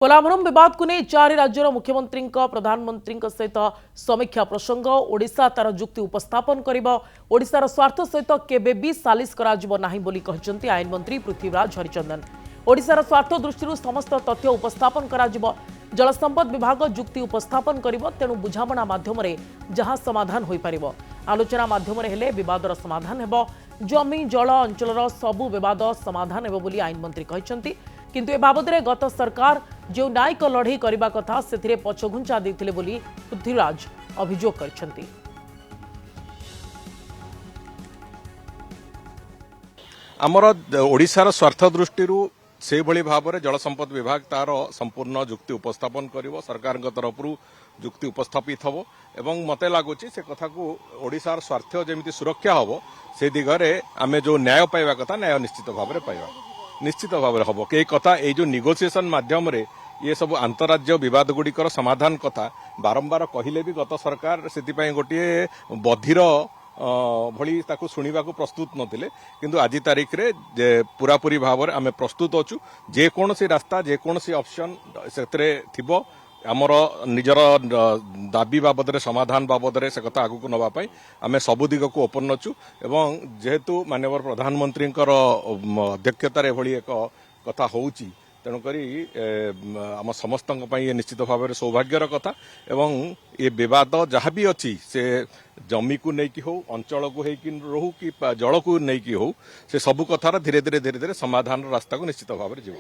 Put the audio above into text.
पोलाभरम विवाद को नहीं चारि राज्यर मुख्यमंत्री प्रधानमंत्री सहित समीक्षा प्रसंग ओडिशा तार जुक्ति उपस्थापन करिबार स्वार्थ सहित केबे भी सालिस कराजिबो नाही बोली कहचंती आईन मंत्री पृथ्वीराज हरिचंदन। ओडिशार स्वार्थ दृष्टि समस्त तथ्य उपस्थापन कराजिबो। जलसंपद विभाग जुक्ति उपस्थापन करिबो, तेणु बुझामणा माध्यम जहां समाधान होई परिबो। आलोचना माध्यम हेले विवादर समाधान हेबो। जमी जल अंचलर सबु विवाद समाधान हेबो बोली आईन मंत्री कहचंती। किंतु ए बाबद गत सरकार जो न्यायिक लड़ई करने कथा से पछघुंचा देते बोली पृथ्वीराज अभियोग करछंती। आमर ओडिशार स्वार्थ दृष्टि से भली भाव में जलसंपद विभाग तार संपूर्ण जुक्ति उपस्थापन करिवो। सरकार तरफ जुक्ति उपस्थापित हम एवं मते लगुच से कथा को ओडिशार स्वार्थ जमी सुरक्षा हम से दिगरे आमे जो न्याय पाइबा कथा न्याय निश्चित भाव में पाइबा निश्चित भाव में हम कई कथा ये जो निगोसिएशन माध्यम रे ये सब अंतरराज्य विवाद गुड़िकर समाधान कथा बारंबार कहले भी गत सरकार से गोटे बधिर भली ताकू शुणा प्रस्तुत नथिले, किंतु आज तारीख रे पूरापूरी भाव में आम प्रस्तुत अच्छु। जेकोसी रास्ता जेकोसी ऑप्शन से थिबो आमर निजर दाबी बाबद समाधान बाबद से कथा आगू नापी आम सबु दिग को ओपन अच्छु। एवं जेहेतु माननीय प्रधानमंत्री अध्यक्षतार भली एक कथा होउची, तेणुक आम समस्त ये निश्चित भाव में सौभाग्यर कथा। एवं ये विवाद जहाँ भी अच्छी से जमी को लेकिन हो अंचल को रहू कि जल को लेकिन हो से सबू कथार धीरे धीरे समाधान रास्ता को निश्चित भाव में जीव।